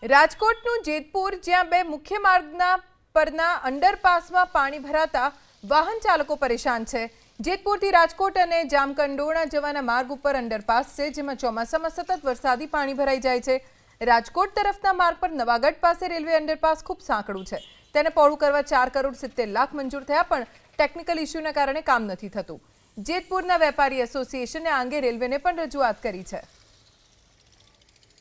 રાજકોટનું જેતપુર, જ્યાં બે મુખ્ય માર્ગના પરના અંડરપાસમાં પાણી ભરાતા વાહન ચાલકો પરેશાન છે। જેતપુરથી રાજકોટ અને જામકંડોરણા જવાના માર્ગ ઉપર અંડરપાસ છે, જેમાં ચોમાસામાં સતત વરસાદી પાણી ભરાઈ જાય છે। રાજકોટ તરફના માર્ગ પર નવાગઢ પાસે રેલવે અંડરપાસ ખૂબ સાંકડું છે। તેને પહોળું કરવા 4,70 લાખ મંજૂર થયા, પણ ટેકનિકલ ઇસ્યુના કારણે કામ નથી થતું। જેતપુરના વેપારી એસોસિએશને આ અંગે રેલવેને પણ રજૂઆત કરી છે।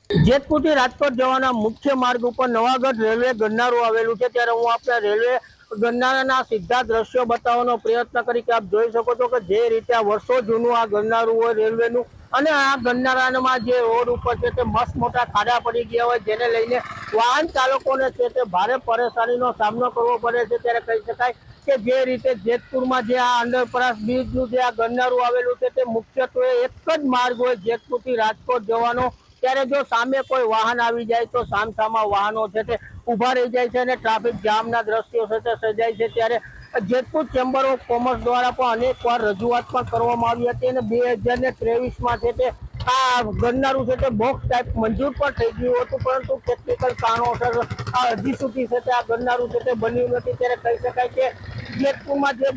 જેતપુરથી રાજકોટ જવાના મુખ્ય માર્ગ ઉપર નવાગઢ રેલવે ગરનાળું આવેલું છે, ત્યારે હું આપને રેલવે ગરનાળાના સીધા દ્રશ્યો બતાવવાનો પ્રયત્ન કરી કે આપ જોઈ શકો છો કે જે રીતે આ વર્ષો જૂનું આ ગરનાળું હોય રેલવેનું, અને આ ગરનાળામાં જે રોડ ઉપર છે તે મસ્ત મોટા ખાડા પડી ગયા હોય, જેને લઈને વાહન ચાલકોને છે તે ભારે પરેશાનીનો સામનો કરવો પડે છે। ત્યારે કહી શકાય કે જે રીતે જેતપુરમાં જે આ અંડરપાસ બ્રિજનું જે આ ગરનાળું આવેલું છે તે મુખ્યત્વે એક જ માર્ગ હોય જેતપુરથી રાજકોટ જવાનો। ત્યારે જો સામે કોઈ વાહન આવી જાય તો સામસામા વાહનો છે તે ઊભા રહી જાય છે અને ટ્રાફિક જામના દ્રશ્યો છે તે સર્જાય છે। ત્યારે જેતપુર ચેમ્બર ઓફ કોમર્સ દ્વારા પણ અનેક વાર રજૂઆત પણ કરવામાં આવી હતી અને 2023માં છે તે આ ગરનાળું છે તે બોક્સ ટાઈપ મંજૂર પણ થઈ ગયું હતું, પરંતુ ટેકનિકલ કારણોસર હજી સુધી છે તે આ ગરનાળું છે તે બન્યું નથી। ત્યારે કહી શકાય કે જેતપુરમાં જે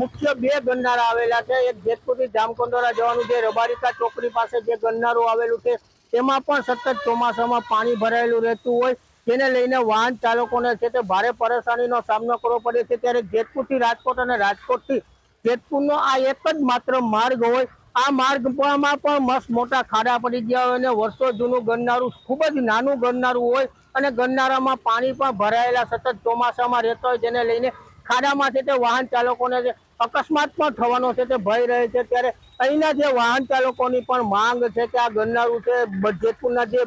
મુખ્ય બે ગરનાળા આવેલા છે, એક જેતપુરથી જામકંડોરણા જવાનું જે રબારિકા ચોકડી પાસે જે ગરનાળું આવેલું છે તેમાં પણ સતત ચોમાસામાં પાણી ભરાયેલું રહેતું હોય, જેને લઈને વાહન ચાલકોને છે તે ભારે પરેશાનીનો સામનો કરવો પડે છે। ત્યારે જેતપુરથી રાજકોટ અને રાજકોટથી જેતપુરનો આ એક જ માત્ર માર્ગ હોય, આ માર્ગમાં પણ મસ્ત મોટા ખાડા પડી ગયા હોય અને વર્ષો જૂનું ગરનાળું ખૂબ જ નાનું ગરનાળું હોય અને ગરનાળામાં પાણી પણ ભરાયેલા સતત ચોમાસામાં રહેતા હોય, જેને લઈને ખાડામાં છે તે વાહન ચાલકોને અકસ્માત પણ થવાનો છે તે ભય રહે છે। ત્યારે અહીંના જે વાહન ચાલકોની પણ માંગ છે કે આ ગરનાળું છે જેતપુરના જે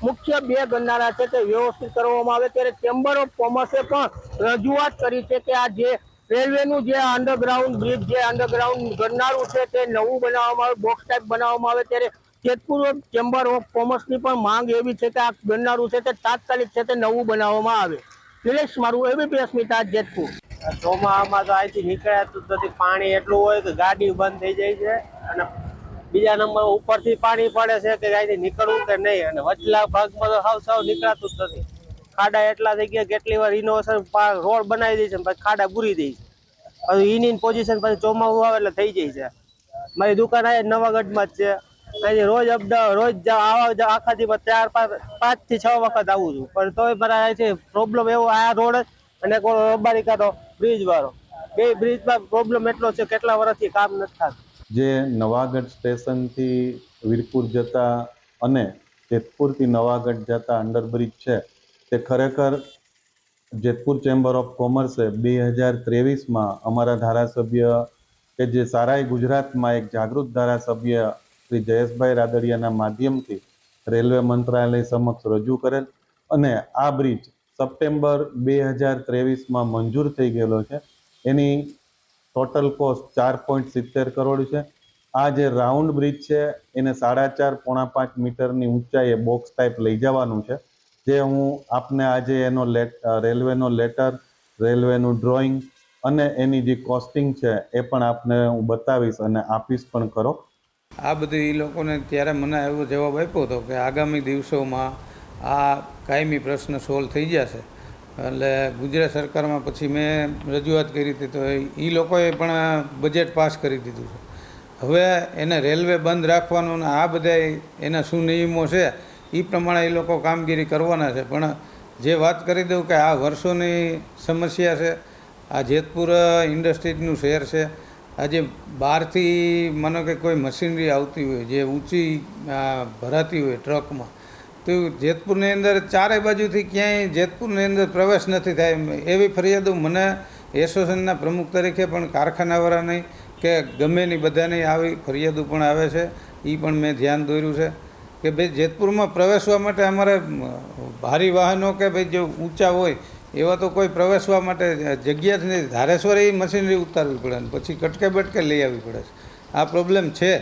મુખ્ય બે ગરનાળા છે તે વ્યવસ્થિત કરવામાં આવે। ત્યારે ચેમ્બર ઓફ કોમર્સે પણ રજૂઆત કરી છે કે આ જે રેલવેનું જે અંડરગ્રાઉન્ડ બ્રિજ, જે અંડરગ્રાઉન્ડ ગરનાળું છે તે નવું બનાવવામાં આવે, બોક્સ ટાઈપ બનાવવામાં આવે। ત્યારે જેતપુર ચેમ્બર ઓફ કોમર્સની પણ માંગ એવી છે કે આ ગરનાળું છે તે તાત્કાલિક છે તે નવું બનાવવામાં આવે। નિલેશ મારું એબીપી અસ્મિતા, જેતપુર। ચોમાસામાં તો અહીંથી નીકળાતું જ નથી, પાણી એટલું હોય કે ગાડી બંધ થઈ જાય છે અને બીજા નંબર ઉપરથી પાણી પડે છે કે અહીંથી નીકળવું કે નહીં, અને વચલા ભાગમાં તો સાવ નીકળાતું જ નથી। ખાડા એટલા થઈ ગયા, કેટલી વાર ઇનોવેશન રોડ બનાવી દે છે પછી ખાડા પૂરી દે છે, પછી એની પોઝિશન પછી ચોમાસું આવે એટલે થઈ જાય છે। મારી દુકાન આ નવાગઢમાં જ છે, અહીંથી રોજ રોજ આવા આખા દિવસ 5 થી 6 વખત આવું છું, પણ તોય મારા અહીંથી પ્રોબ્લેમ એવો આ રોડ અને રબારિકા તો બ્રિજ વાળો, બે બ્રિજમાં પ્રોબ્લેમ એટલો છે કેટલા વર્ષથી કામ નથી થતું। જે નવાગઢ સ્ટેશનથી વીરપુર જતા અને જેતપુરથી નવાગઢ જતા અંડરબ્રિજ છે તે ખરેખર જેતપુર ચેમ્બર ઓફ કોમર્સે 2023માં અમારા ધારાસભ્ય કે જે સારાઈ ગુજરાતમાં એક જાગૃત ધારાસભ્ય શ્રી જયેશભાઈ રાદડિયાના માધ્યમથી રેલવે મંત્રાલય સમક્ષ રજૂ કરેલ અને આ બ્રિજ સપ્ટેમ્બર 2023માં મંજૂર થઈ ગયેલો છે। એની ટોટલ કોસ્ટ 4.70 કરોડ છે। આ જે રાઉન્ડ બ્રિજ છે એને 4.5 પોણા 5 મીટરની ઊંચાઈએ બોક્સ ટાઈપ લઈ જવાનું છે, જે હું આપને આજે એનો રેલવેનો લેટર, રેલવેનું ડ્રોઈંગ અને એની જે કોસ્ટિંગ છે એ પણ આપને હું બતાવીશ અને આપીશ પણ ખરો। આ બધું એ લોકોને ત્યારે મને એવો જવાબ આપ્યો હતો કે આગામી દિવસોમાં આ કાયમી પ્રશ્ન સોલ્વ થઈ જશે। એટલે ગુજરાત સરકારમાં પછી મેં રજૂઆત કરી હતી તો એ લોકોએ પણ બજેટ પાસ કરી દીધું છે। હવે એને રેલવે બંધ રાખવાનું ને આ બધા એના શું નિયમો છે એ પ્રમાણે એ લોકો કામગીરી કરવાના છે। પણ જે વાત કરી દઉં કે આ વર્ષોની સમસ્યા છે, આ જેતપુર ઇન્ડસ્ટ્રીઝનું શહેર છે, આજે બહારથી માનો કે કોઈ મશીનરી આવતી હોય જે ઊંચી ભરાતી હોય ટ્રકમાં, તો જેતપુરની અંદર ચારે બાજુથી ક્યાંય જેતપુરની અંદર પ્રવેશ નથી થાય એવી ફરિયાદો મને એસોસિએશનના પ્રમુખ તરીકે પણ કારખાનાવાળાની કે ગમે ની બધાની આવી ફરિયાદો પણ આવે છે। એ પણ મેં ધ્યાન દોર્યું છે કે ભાઈ જેતપુરમાં પ્રવેશવા માટે અમારે ભારી વાહનો કે ભાઈ જે ઊંચા હોય એવા તો કોઈ પ્રવેશવા માટે જગ્યા જ નથી, ધારેશ્વર એ મશીનરી ઉતારવી પડે ને પછી કટકે બટકે લઈ આવવી પડે છે। આ પ્રોબ્લેમ છે।